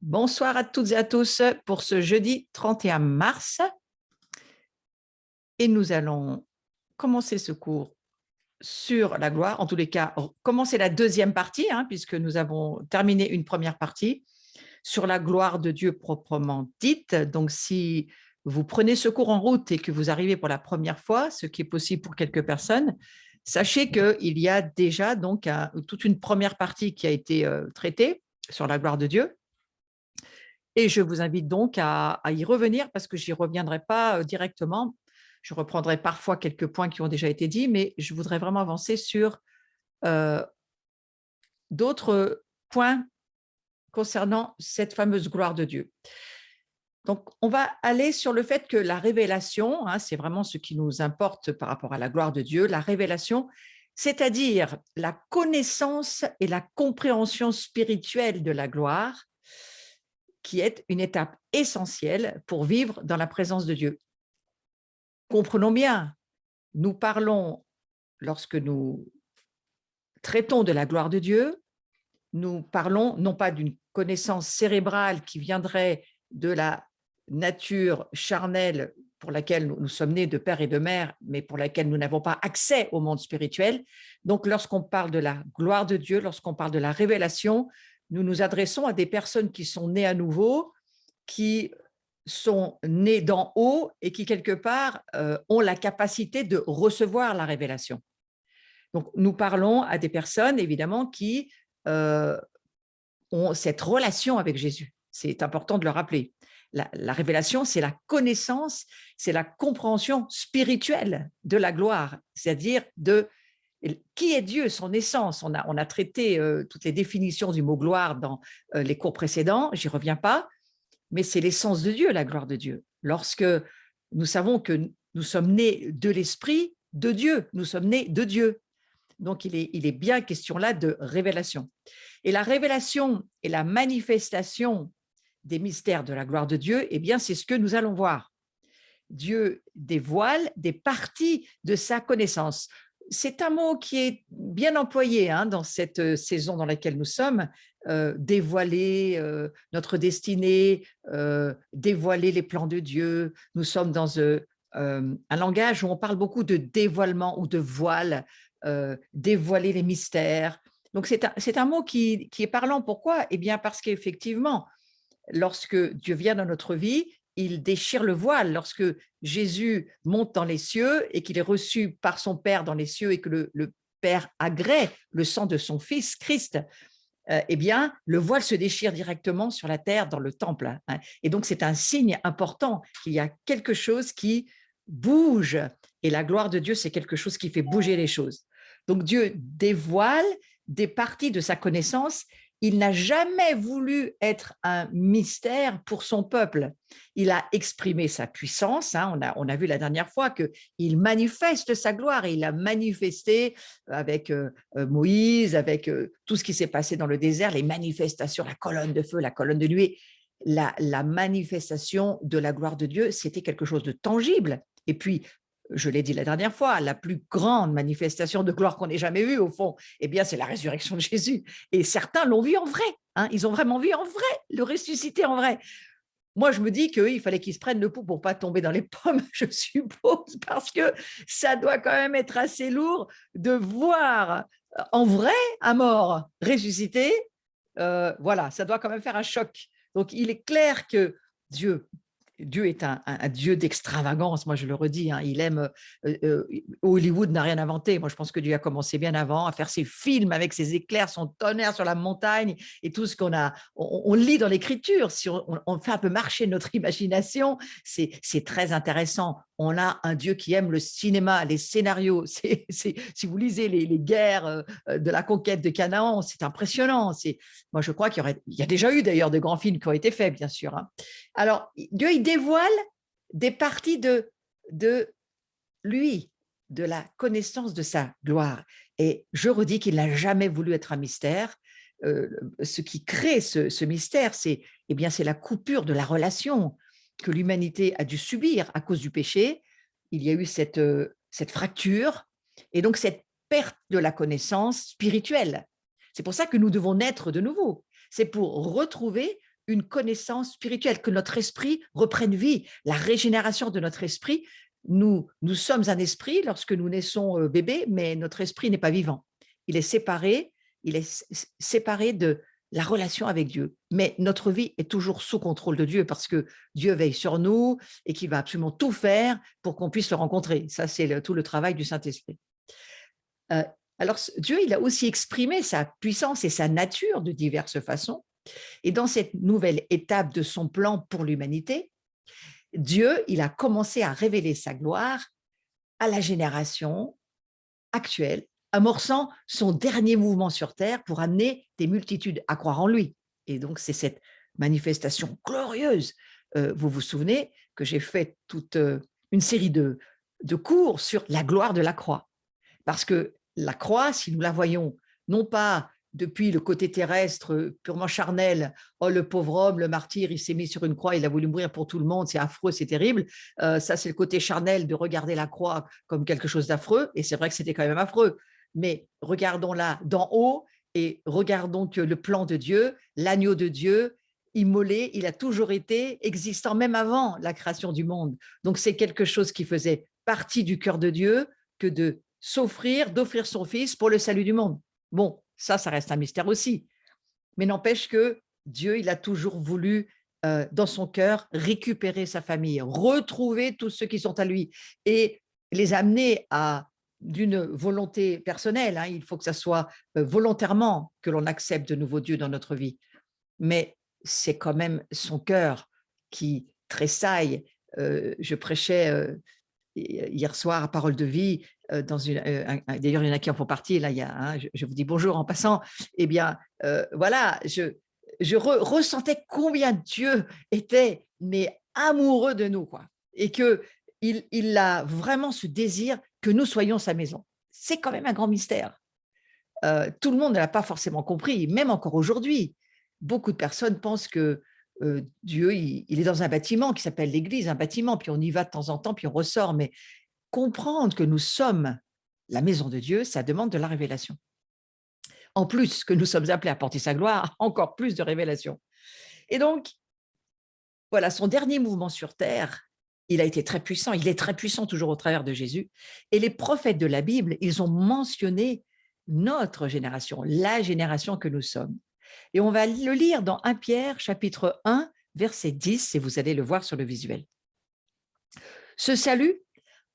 Bonsoir à toutes et à tous pour ce jeudi 31 mars et nous allons commencer ce cours sur la gloire, en tous les cas, commencer la deuxième partie, puisque nous avons terminé une première partie sur la gloire de Dieu proprement dite. Donc, si vous prenez ce cours en route et que vous arrivez pour la première fois, ce qui est possible pour quelques personnes, sachez qu'il y a déjà donc toute une première partie qui a été traitée sur la gloire de Dieu. Et je vous invite donc à y revenir parce que j'y reviendrai pas directement. Je reprendrai parfois quelques points qui ont déjà été dits, mais je voudrais vraiment avancer sur d'autres points concernant cette fameuse gloire de Dieu. Donc, on va aller sur le fait que la révélation, c'est vraiment ce qui nous importe par rapport à la gloire de Dieu, la révélation, c'est-à-dire la connaissance et la compréhension spirituelle de la gloire, qui est une étape essentielle pour vivre dans la présence de Dieu. Comprenons bien, nous parlons, lorsque nous traitons de la gloire de Dieu, nous parlons non pas d'une connaissance cérébrale qui viendrait de la nature charnelle pour laquelle nous sommes nés de père et de mère, mais pour laquelle nous n'avons pas accès au monde spirituel. Donc, lorsqu'on parle de la gloire de Dieu, lorsqu'on parle de la révélation, nous nous adressons à des personnes qui sont nées à nouveau, qui sont nés d'en haut et qui, quelque part, ont la capacité de recevoir la révélation. Donc, nous parlons à des personnes, évidemment, qui ont cette relation avec Jésus. C'est important de le rappeler. La révélation, c'est la connaissance, c'est la compréhension spirituelle de la gloire, c'est-à-dire de qui est Dieu, son essence. On a traité toutes les définitions du mot gloire dans les cours précédents, j'y reviens pas, mais c'est l'essence de Dieu, la gloire de Dieu. Lorsque nous savons que nous sommes nés de l'Esprit de Dieu, nous sommes nés de Dieu. Donc, il est bien question là de révélation. Et la révélation et la manifestation des mystères de la gloire de Dieu, eh bien, c'est ce que nous allons voir. Dieu dévoile des parties de sa connaissance. C'est un mot qui est bien employé dans cette saison dans laquelle nous sommes, dévoiler notre destinée, dévoiler les plans de Dieu. Nous sommes dans un langage où on parle beaucoup de dévoilement ou de voile, dévoiler les mystères. Donc, c'est un mot qui est parlant. Pourquoi? Eh bien, parce qu'effectivement, lorsque Dieu vient dans notre vie, il déchire le voile. Lorsque Jésus monte dans les cieux et qu'il est reçu par son Père dans les cieux et que le Père agrée le sang de son Fils, Christ, eh bien, le voile se déchire directement sur la terre dans le temple. Et donc, c'est un signe important qu'il y a quelque chose qui bouge. Et la gloire de Dieu, c'est quelque chose qui fait bouger les choses. Donc, Dieu dévoile des parties de sa connaissance. Il n'a jamais voulu être un mystère pour son peuple. Il a exprimé sa puissance. On a vu la dernière fois qu'il manifeste sa gloire. Et il a manifesté avec Moïse, avec tout ce qui s'est passé dans le désert, les manifestations, la colonne de feu, la colonne de nuée. La manifestation de la gloire de Dieu, c'était quelque chose de tangible. Et puis, je l'ai dit la dernière fois, la plus grande manifestation de gloire qu'on ait jamais vue, au fond, eh bien, c'est la résurrection de Jésus. Et certains l'ont vu en vrai. Ils ont vraiment vu en vrai, le ressuscité en vrai. Moi, je me dis qu'il fallait qu'ils se prennent le pouls pour pas tomber dans les pommes, je suppose, parce que ça doit quand même être assez lourd de voir en vrai un mort ressuscité. Voilà, ça doit quand même faire un choc. Donc, il est clair que Dieu est un Dieu d'extravagance, moi je le redis, il aime, Hollywood n'a rien inventé, moi je pense que Dieu a commencé bien avant à faire ses films avec ses éclairs, son tonnerre sur la montagne et tout ce on lit dans l'écriture, si on fait un peu marcher notre imagination, c'est très intéressant. On a un Dieu qui aime le cinéma, les scénarios, si vous lisez les guerres de la conquête de Canaan, c'est impressionnant. Moi je crois qu'il y a déjà eu d'ailleurs de grands films qui ont été faits, bien sûr. Alors, Dieu, il dévoile des parties de lui, de la connaissance de sa gloire. Et je redis qu'il n'a jamais voulu être un mystère. Ce qui crée ce mystère, c'est la coupure de la relation que l'humanité a dû subir à cause du péché. Il y a eu cette fracture et donc cette perte de la connaissance spirituelle. C'est pour ça que nous devons naître de nouveau. C'est pour retrouver une connaissance spirituelle, que notre esprit reprenne vie, la régénération de notre esprit. Nous sommes un esprit lorsque nous naissons bébés, mais notre esprit n'est pas vivant. Il est séparé de la relation avec Dieu. Mais notre vie est toujours sous contrôle de Dieu parce que Dieu veille sur nous et qu'il va absolument tout faire pour qu'on puisse le rencontrer. Ça, c'est tout le travail du Saint-Esprit. Alors, Dieu, il a aussi exprimé sa puissance et sa nature de diverses façons. Et dans cette nouvelle étape de son plan pour l'humanité, Dieu, il a commencé à révéler sa gloire à la génération actuelle, amorçant son dernier mouvement sur Terre pour amener des multitudes à croire en lui. Et donc, c'est cette manifestation glorieuse. Vous vous souvenez que j'ai fait toute une série de cours sur la gloire de la croix. Parce que la croix, si nous la voyons, non pas depuis le côté terrestre purement charnel, oh le pauvre homme, le martyr, il s'est mis sur une croix, il a voulu mourir pour tout le monde, c'est affreux, c'est terrible. Ça, c'est le côté charnel de regarder la croix comme quelque chose d'affreux, et c'est vrai que c'était quand même affreux. Mais regardons-la d'en haut et regardons que le plan de Dieu, l'agneau de Dieu, immolé, il a toujours été existant même avant la création du monde. Donc c'est quelque chose qui faisait partie du cœur de Dieu que de s'offrir, d'offrir son fils pour le salut du monde. Bon, ça reste un mystère aussi. Mais n'empêche que Dieu, il a toujours voulu, dans son cœur, récupérer sa famille, retrouver tous ceux qui sont à lui et les amener à d'une volonté personnelle. Hein, il faut que ça soit volontairement que l'on accepte de nouveaux dieux dans notre vie. Mais c'est quand même son cœur qui tressaille. Je prêchais hier soir à Parole de Vie, dans d'ailleurs il y en a qui en font partie, là, je vous dis bonjour en passant, eh bien voilà, je ressentais combien Dieu était mais amoureux de nous, quoi, et qu'il a vraiment ce désir que nous soyons sa maison. C'est quand même un grand mystère. Tout le monde ne l'a pas forcément compris, même encore aujourd'hui. Beaucoup de personnes pensent que Dieu, il est dans un bâtiment qui s'appelle l'Église, un bâtiment, puis on y va de temps en temps, puis on ressort. Mais comprendre que nous sommes la maison de Dieu, ça demande de la révélation. En plus que nous sommes appelés à porter sa gloire, encore plus de révélation. Et donc, voilà, son dernier mouvement sur terre, il a été très puissant. Il est très puissant toujours au travers de Jésus. Et les prophètes de la Bible, ils ont mentionné notre génération, la génération que nous sommes. Et on va le lire dans 1 Pierre, chapitre 1, verset 10, et vous allez le voir sur le visuel. Ce salut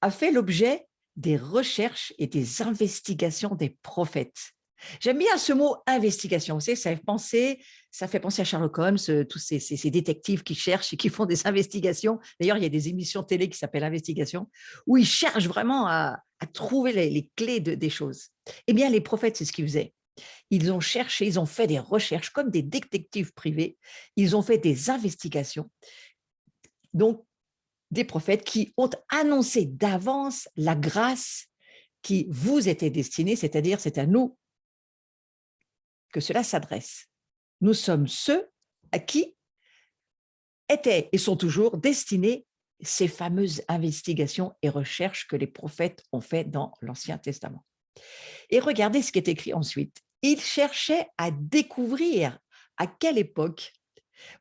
a fait l'objet des recherches et des investigations des prophètes. J'aime bien ce mot investigation. Vous savez, ça fait penser à Sherlock Holmes, tous ces détectives qui cherchent et qui font des investigations. D'ailleurs, il y a des émissions télé qui s'appellent Investigation, où ils cherchent vraiment à trouver les clés des choses. Eh bien, les prophètes, c'est ce qu'ils faisaient. Ils ont cherché, ils ont fait des recherches comme des détectives privés. Ils ont fait des investigations. Donc, des prophètes qui ont annoncé d'avance la grâce qui vous était destinée, c'est-à-dire c'est à nous que cela s'adresse. Nous sommes ceux à qui étaient et sont toujours destinés ces fameuses investigations et recherches que les prophètes ont fait dans l'Ancien Testament. Et regardez ce qui est écrit ensuite. Ils cherchaient à découvrir à quelle époque.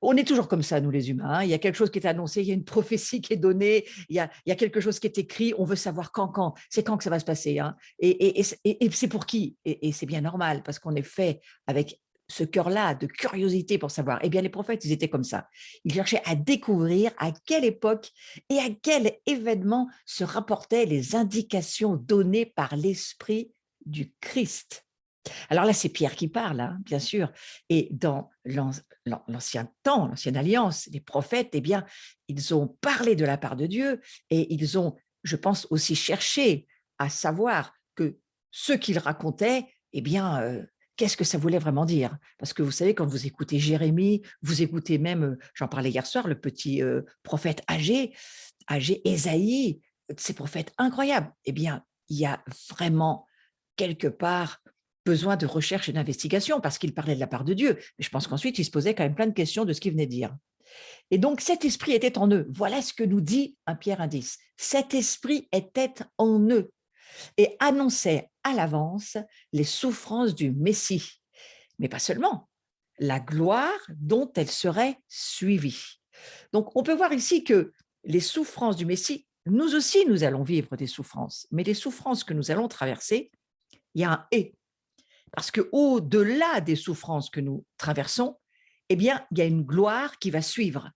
On est toujours comme ça, nous les humains. Il y a quelque chose qui est annoncé, il y a une prophétie qui est donnée, il y a quelque chose qui est écrit, on veut savoir quand. C'est quand que ça va se passer. Hein. Et c'est pour qui? Et c'est bien normal, parce qu'on est fait avec ce cœur-là de curiosité pour savoir. Eh bien, les prophètes, ils étaient comme ça. Ils cherchaient à découvrir à quelle époque et à quel événement se rapportaient les indications données par l'Esprit du Christ. Alors là, c'est Pierre qui parle, hein, bien sûr. Et dans l'ancien temps, l'ancienne alliance, les prophètes, eh bien, ils ont parlé de la part de Dieu et ils ont, je pense, aussi cherché à savoir que ce qu'ils racontaient, eh bien, qu'est-ce que ça voulait vraiment dire? Parce que vous savez, quand vous écoutez Jérémie, vous écoutez même, j'en parlais hier soir, le petit prophète âgé, Ésaïe, ces prophètes incroyables. Eh bien, il y a vraiment quelque part besoin de recherche et d'investigation parce qu'il parlait de la part de Dieu. Mais je pense qu'ensuite, il se posait quand même plein de questions de ce qu'il venait de dire. Et donc, cet esprit était en eux. Voilà ce que nous dit 1 Pierre 1,10. Cet esprit était en eux et annonçait à l'avance les souffrances du Messie. Mais pas seulement. la gloire dont elle serait suivie. Donc, on peut voir ici que les souffrances du Messie, nous aussi, nous allons vivre des souffrances, mais les souffrances que nous allons traverser, il y a un « et ». Parce qu'au-delà des souffrances que nous traversons, eh bien, il y a une gloire qui va suivre.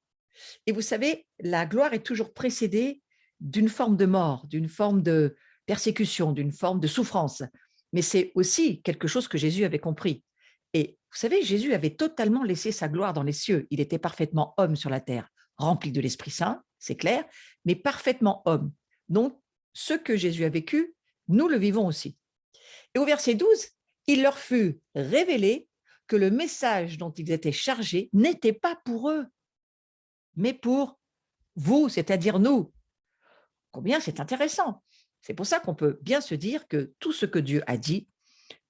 Et vous savez, la gloire est toujours précédée d'une forme de mort, d'une forme de persécution, d'une forme de souffrance. Mais c'est aussi quelque chose que Jésus avait compris. Et vous savez, Jésus avait totalement laissé sa gloire dans les cieux. Il était parfaitement homme sur la terre, rempli de l'Esprit Saint, c'est clair, mais parfaitement homme. Donc, ce que Jésus a vécu, nous le vivons aussi. Et au verset 12, il leur fut révélé que le message dont ils étaient chargés n'était pas pour eux, mais pour vous, c'est-à-dire nous. Combien c'est intéressant. C'est pour ça qu'on peut bien se dire que tout ce que Dieu a dit,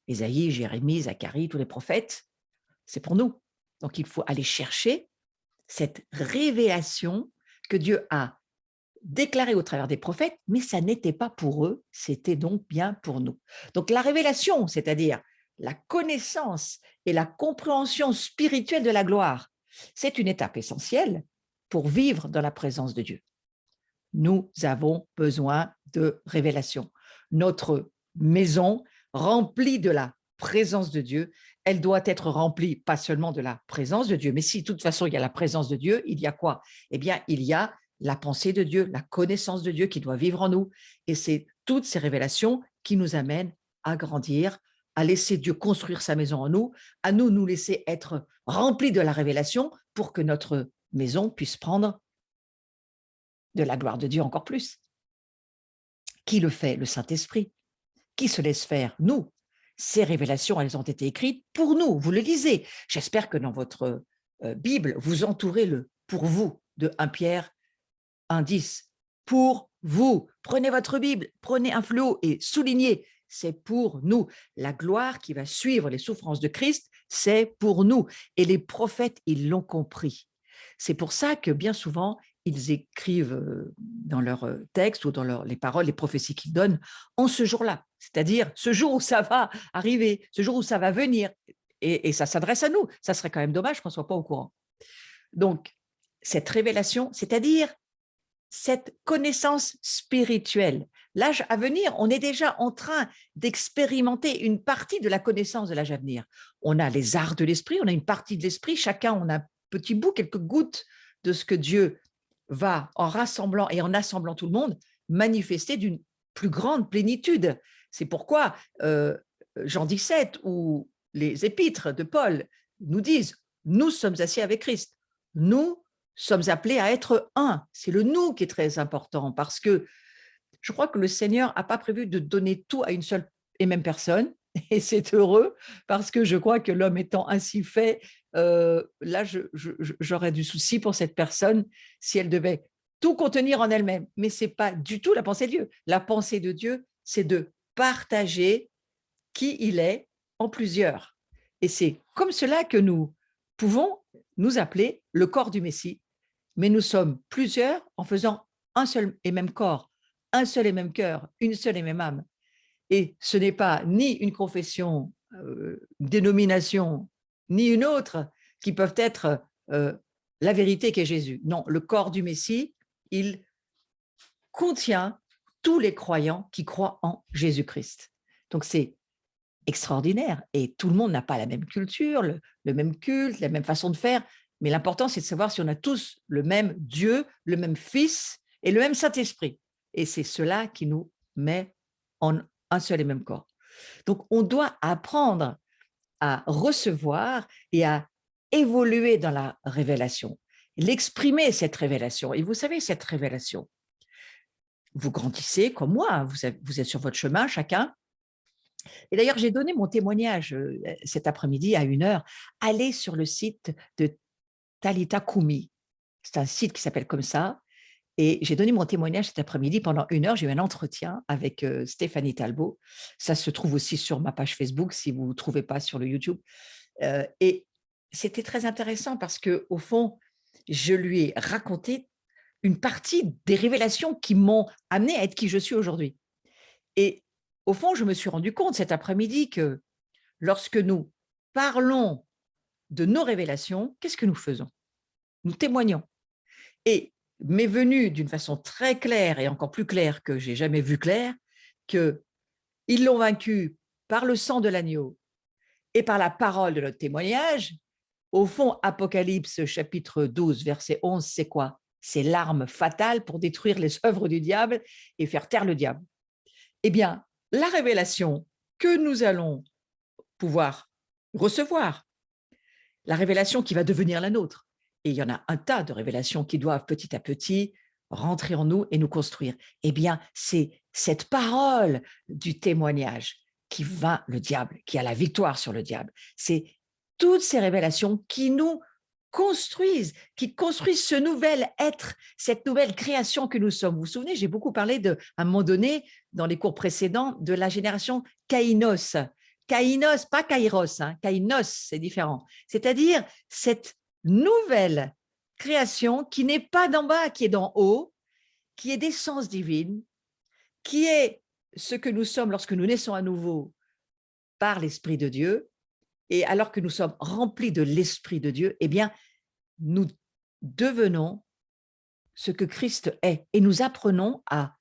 Ésaïe, Jérémie, Zacharie, tous les prophètes, c'est pour nous. Donc il faut aller chercher cette révélation que Dieu a déclarée au travers des prophètes, mais ça n'était pas pour eux, c'était donc bien pour nous. Donc la révélation, c'est-à-dire la connaissance et la compréhension spirituelle de la gloire, c'est une étape essentielle pour vivre dans la présence de Dieu. Nous avons besoin de révélation. Notre maison remplie de la présence de Dieu, elle doit être remplie pas seulement de la présence de Dieu, mais si de toute façon il y a la présence de Dieu, il y a quoi? Eh bien, il y a la pensée de Dieu, la connaissance de Dieu qui doit vivre en nous. Et c'est toutes ces révélations qui nous amènent à grandir, à laisser Dieu construire sa maison en nous, à nous laisser être remplis de la révélation pour que notre maison puisse prendre de la gloire de Dieu encore plus. Qui le fait? Le Saint-Esprit. Qui se laisse faire? Nous. Ces révélations, elles ont été écrites pour nous. Vous le lisez. J'espère que dans votre Bible, vous entourez le « pour vous » de 1 Pierre 1,10. Pour vous. Prenez votre Bible, prenez un fluo et soulignez. C'est pour nous. La gloire qui va suivre les souffrances de Christ, c'est pour nous. Et les prophètes, ils l'ont compris. C'est pour ça que bien souvent, ils écrivent dans leurs textes ou dans les paroles, les prophéties qu'ils donnent, en ce jour-là, c'est-à-dire ce jour où ça va arriver, ce jour où ça va venir, et ça s'adresse à nous. Ça serait quand même dommage qu'on ne soit pas au courant. Donc, cette révélation, c'est-à-dire cette connaissance spirituelle, l'âge à venir, on est déjà en train d'expérimenter une partie de la connaissance de l'âge à venir. On a les arts de l'esprit, on a une partie de l'esprit, chacun on a un petit bout, quelques gouttes de ce que Dieu va, en rassemblant et en assemblant tout le monde, manifester d'une plus grande plénitude. C'est pourquoi Jean 17 ou les épîtres de Paul nous disent « Nous sommes assis avec Christ. Nous sommes appelés à être un ». C'est le « nous » qui est très important parce que je crois que le Seigneur n'a pas prévu de donner tout à une seule et même personne. Et c'est heureux parce que je crois que l'homme étant ainsi fait, là, j'aurais du souci pour cette personne si elle devait tout contenir en elle-même. Mais ce n'est pas du tout la pensée de Dieu. La pensée de Dieu, c'est de partager qui il est en plusieurs. Et c'est comme cela que nous pouvons nous appeler le corps du Messie, mais nous sommes plusieurs en faisant un seul et même corps, un seul et même cœur, une seule et même âme. Et ce n'est pas ni une confession, dénomination, ni une autre qui peuvent être la vérité qu'est Jésus. Non, le corps du Messie, il contient tous les croyants qui croient en Jésus-Christ. Donc c'est extraordinaire et tout le monde n'a pas la même culture, le même culte, la même façon de faire, mais l'important c'est de savoir si on a tous le même Dieu, le même Fils et le même Saint-Esprit. Et c'est cela qui nous met en un seul et même corps. Donc, on doit apprendre à recevoir et à évoluer dans la révélation, l'exprimer cette révélation. Et vous savez, cette révélation, vous grandissez comme moi, vous êtes sur votre chemin chacun. Et d'ailleurs, j'ai donné mon témoignage cet après-midi à 1h. Allez sur le site de Talita Kumi. C'est un site qui s'appelle comme ça. Et j'ai donné mon témoignage cet après-midi pendant 1 heure. J'ai eu un entretien avec Stéphanie Talbot. Ça se trouve aussi sur ma page Facebook si vous ne trouvez pas sur le YouTube. Et c'était très intéressant parce qu'au fond, je lui ai raconté une partie des révélations qui m'ont amenée à être qui je suis aujourd'hui. Et au fond, je me suis rendu compte cet après-midi que lorsque nous parlons de nos révélations, qu'est-ce que nous faisons? Nous témoignons. Et m'est venu d'une façon très claire et encore plus claire que j'ai jamais vu clair, qu'ils l'ont vaincu par le sang de l'agneau et par la parole de notre témoignage. Au fond, Apocalypse chapitre 12, verset 11, c'est quoi? C'est l'arme fatale pour détruire les œuvres du diable et faire taire le diable. Eh bien, la révélation que nous allons pouvoir recevoir, la révélation qui va devenir la nôtre, et il y en a un tas de révélations qui doivent petit à petit rentrer en nous et nous construire, eh bien, c'est cette parole du témoignage qui vainc le diable, qui a la victoire sur le diable. C'est toutes ces révélations qui nous construisent, qui construisent ce nouvel être, cette nouvelle création que nous sommes. Vous vous souvenez, j'ai beaucoup parlé à un moment donné, dans les cours précédents, de la génération Kainos. Kainos, pas Kairos, hein, Kainos, c'est différent. C'est-à-dire cette nouvelle création qui n'est pas d'en bas, qui est d'en haut, qui est d'essence divine, qui est ce que nous sommes lorsque nous naissons à nouveau par l'Esprit de Dieu. Et alors que nous sommes remplis de l'Esprit de Dieu, eh bien, nous devenons ce que Christ est et nous apprenons à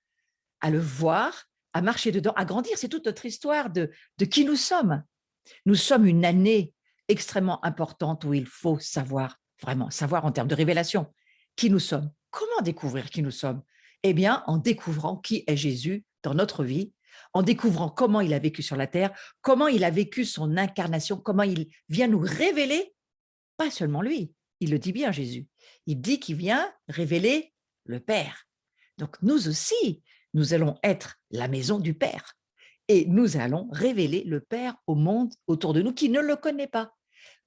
le voir, à marcher dedans, à grandir. C'est toute notre histoire de qui nous sommes. Nous sommes une année extrêmement importante où il faut savoir, vraiment savoir en termes de révélation, qui nous sommes. Comment découvrir qui nous sommes? Eh bien, en découvrant qui est Jésus dans notre vie, en découvrant comment il a vécu sur la terre, comment il a vécu son incarnation, comment il vient nous révéler, pas seulement lui, il le dit bien Jésus, il dit qu'il vient révéler le Père. Donc nous aussi, nous allons être la maison du Père et nous allons révéler le Père au monde autour de nous qui ne le connaît pas.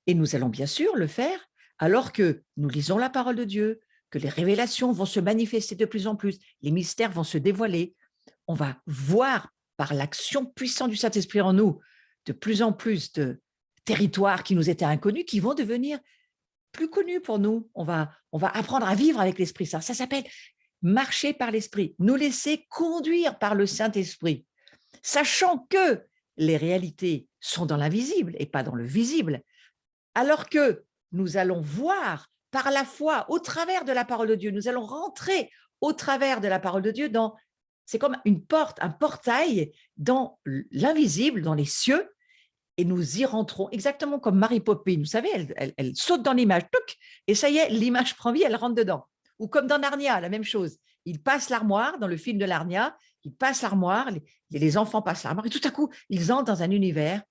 Et nous allons bien sûr le faire alors que nous lisons la parole de Dieu, que les révélations vont se manifester de plus en plus, les mystères vont se dévoiler. On va voir par l'action puissante du Saint-Esprit en nous de plus en plus de territoires qui nous étaient inconnus, qui vont devenir plus connus pour nous. On va apprendre à vivre avec l'Esprit. Ça s'appelle marcher par l'Esprit, nous laisser conduire par le Saint-Esprit, sachant que les réalités sont dans l'invisible et pas dans le visible, alors que nous allons voir par la foi, au travers de la parole de Dieu, nous allons rentrer au travers de la parole de Dieu dans, c'est comme une porte, un portail dans l'invisible, dans les cieux, et nous y rentrons exactement comme Mary Poppins. Vous savez, elle saute dans l'image, et ça y est, l'image prend vie, elle rentre dedans. Ou comme dans Narnia, la même chose. Il passe l'armoire, dans le film de Narnia, il passe l'armoire, les enfants passent l'armoire, et tout à coup, ils entrent dans un univers,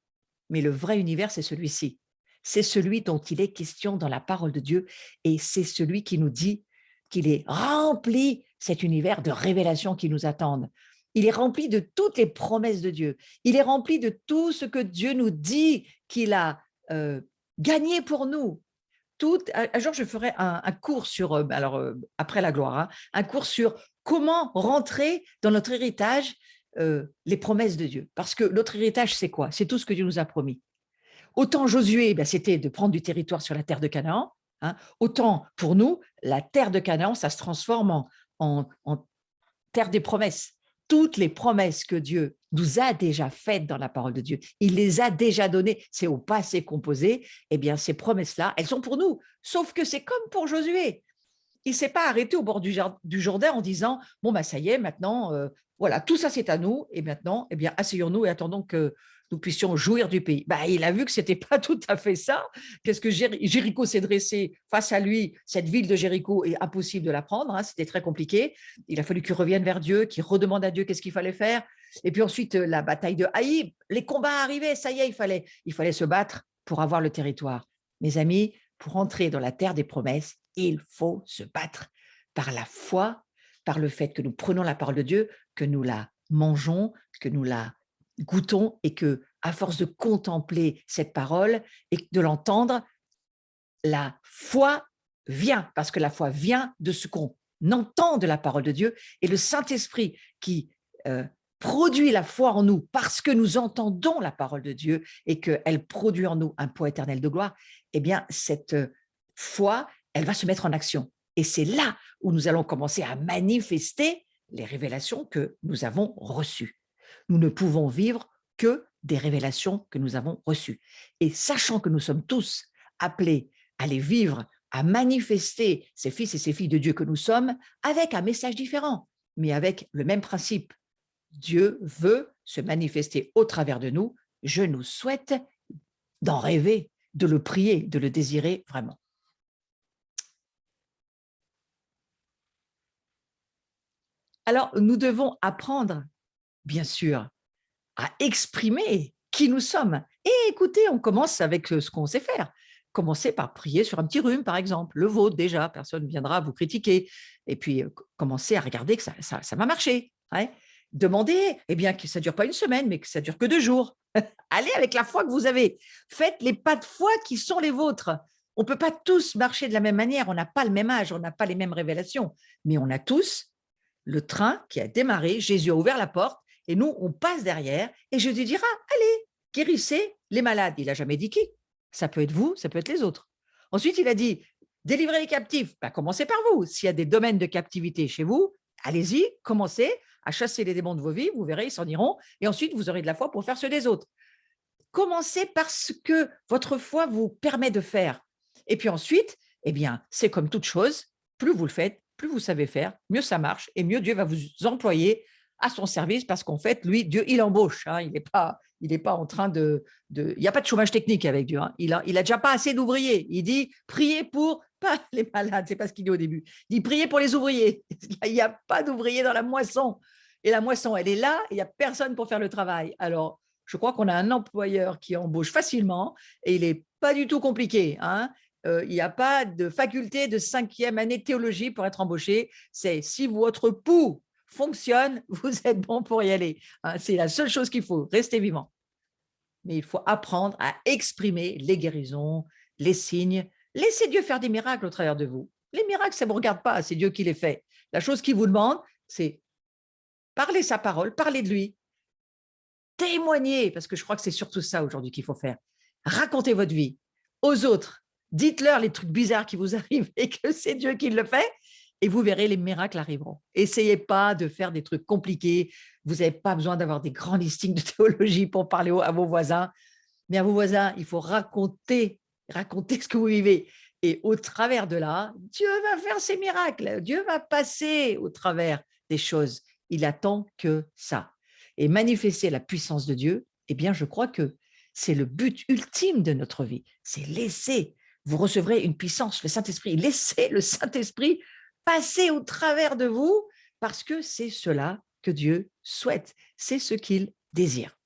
mais le vrai univers, c'est celui-ci. C'est celui dont il est question dans la parole de Dieu, et c'est celui qui nous dit qu'il est rempli, cet univers, de révélations qui nous attendent. Il est rempli de toutes les promesses de Dieu. Il est rempli de tout ce que Dieu nous dit qu'il a gagné pour nous. Un jour, je ferai un cours sur, après la gloire, hein, un cours sur comment rentrer dans notre héritage les promesses de Dieu. Parce que notre héritage, c'est quoi? C'est tout ce que Dieu nous a promis. Autant Josué, c'était de prendre du territoire sur la terre de Canaan, hein, autant pour nous, la terre de Canaan, ça se transforme en terre des promesses. Toutes les promesses que Dieu nous a déjà faites dans la parole de Dieu, il les a déjà données, c'est au passé composé, eh bien ces promesses-là, elles sont pour nous, sauf que c'est comme pour Josué. Il ne s'est pas arrêté au bord du Jourdain en disant, bon, bah, ça y est, maintenant, voilà, tout ça c'est à nous, et maintenant, eh bien, asseyons-nous et attendons que nous puissions jouir du pays. Bah, il a vu que ce n'était pas tout à fait ça. Qu'est-ce que Jéricho s'est dressé face à lui? Cette ville de Jéricho est impossible de la prendre, hein, c'était très compliqué. Il a fallu qu'il revienne vers Dieu, qu'il redemande à Dieu qu'est-ce qu'il fallait faire. Et puis ensuite, la bataille de Haï, les combats arrivaient, ça y est, il fallait se battre pour avoir le territoire. Mes amis, pour entrer dans la terre des promesses, il faut se battre par la foi, par le fait que nous prenons la parole de Dieu, que nous la mangeons, que nous la goûtons et que, à force de contempler cette parole et de l'entendre, la foi vient, parce que la foi vient de ce qu'on entend de la parole de Dieu, et le Saint-Esprit qui produit la foi en nous parce que nous entendons la parole de Dieu et qu'elle produit en nous un poids éternel de gloire, eh bien, cette foi, elle va se mettre en action. Et c'est là où nous allons commencer à manifester les révélations que nous avons reçues. Nous ne pouvons vivre que des révélations que nous avons reçues. Et sachant que nous sommes tous appelés à les vivre, à manifester ces fils et ces filles de Dieu que nous sommes, avec un message différent, mais avec le même principe. Dieu veut se manifester au travers de nous. Je nous souhaite d'en rêver, de le prier, de le désirer vraiment. Alors, nous devons apprendre, bien sûr, à exprimer qui nous sommes. Et écoutez, on commence avec ce qu'on sait faire. Commencez par prier sur un petit rhume, par exemple, le vôtre déjà, personne ne viendra vous critiquer. Et puis, commencez à regarder que ça va marcher. Ouais. Demandez, eh bien, que ça ne dure pas une semaine, mais que ça dure que 2 jours. Allez avec la foi que vous avez. Faites les pas de foi qui sont les vôtres. On ne peut pas tous marcher de la même manière. On n'a pas le même âge, on n'a pas les mêmes révélations. Mais on a tous le train qui a démarré. Jésus a ouvert la porte et nous, on passe derrière et Jésus dira, allez, guérissez les malades. Il n'a jamais dit qui. Ça peut être vous, ça peut être les autres. Ensuite, il a dit, délivrez les captifs. Ben, commencez par vous. S'il y a des domaines de captivité chez vous, allez-y, commencez à chasser les démons de vos vies, vous verrez, ils s'en iront. Et ensuite, vous aurez de la foi pour faire ceux des autres. Commencez par ce que votre foi vous permet de faire. Et puis ensuite, eh bien, c'est comme toute chose, plus vous le faites, plus vous savez faire, mieux ça marche et mieux Dieu va vous employer à son service parce qu'en fait, lui, Dieu, il embauche. Hein, il n'est pas en train il n'y a pas de chômage technique avec Dieu. Hein, il a déjà pas assez d'ouvriers. Il dit, priez pour, pas les malades, c'est pas ce qu'il dit au début. Il dit, priez pour les ouvriers. Il n'y a pas d'ouvriers dans la moisson. Et la moisson, elle est là, il n'y a personne pour faire le travail. Alors, je crois qu'on a un employeur qui embauche facilement et il n'est pas du tout compliqué. Hein. Il n'y a pas de faculté de 5e année de théologie pour être embauché. C'est si votre pouls fonctionne, vous êtes bon pour y aller. Hein. C'est la seule chose qu'il faut, rester vivant. Mais il faut apprendre à exprimer les guérisons, les signes. Laissez Dieu faire des miracles au travers de vous. Les miracles, ça ne vous regarde pas, c'est Dieu qui les fait. La chose qu'il vous demande, c'est parler sa parole, parler de lui, témoigner, parce que je crois que c'est surtout ça aujourd'hui qu'il faut faire. Racontez votre vie aux autres. Dites-leur les trucs bizarres qui vous arrivent et que c'est Dieu qui le fait et vous verrez, les miracles arriveront. Essayez pas de faire des trucs compliqués. Vous n'avez pas besoin d'avoir des grands listings de théologie pour parler à vos voisins. Mais à vos voisins, il faut raconter ce que vous vivez. Et au travers de là, Dieu va faire ses miracles. Dieu va passer au travers des choses. Il attend que ça. Et manifester la puissance de Dieu, eh bien, je crois que c'est le but ultime de notre vie. C'est laisser, vous recevrez une puissance, le Saint-Esprit. Laissez le Saint-Esprit passer au travers de vous parce que c'est cela que Dieu souhaite. C'est ce qu'il désire.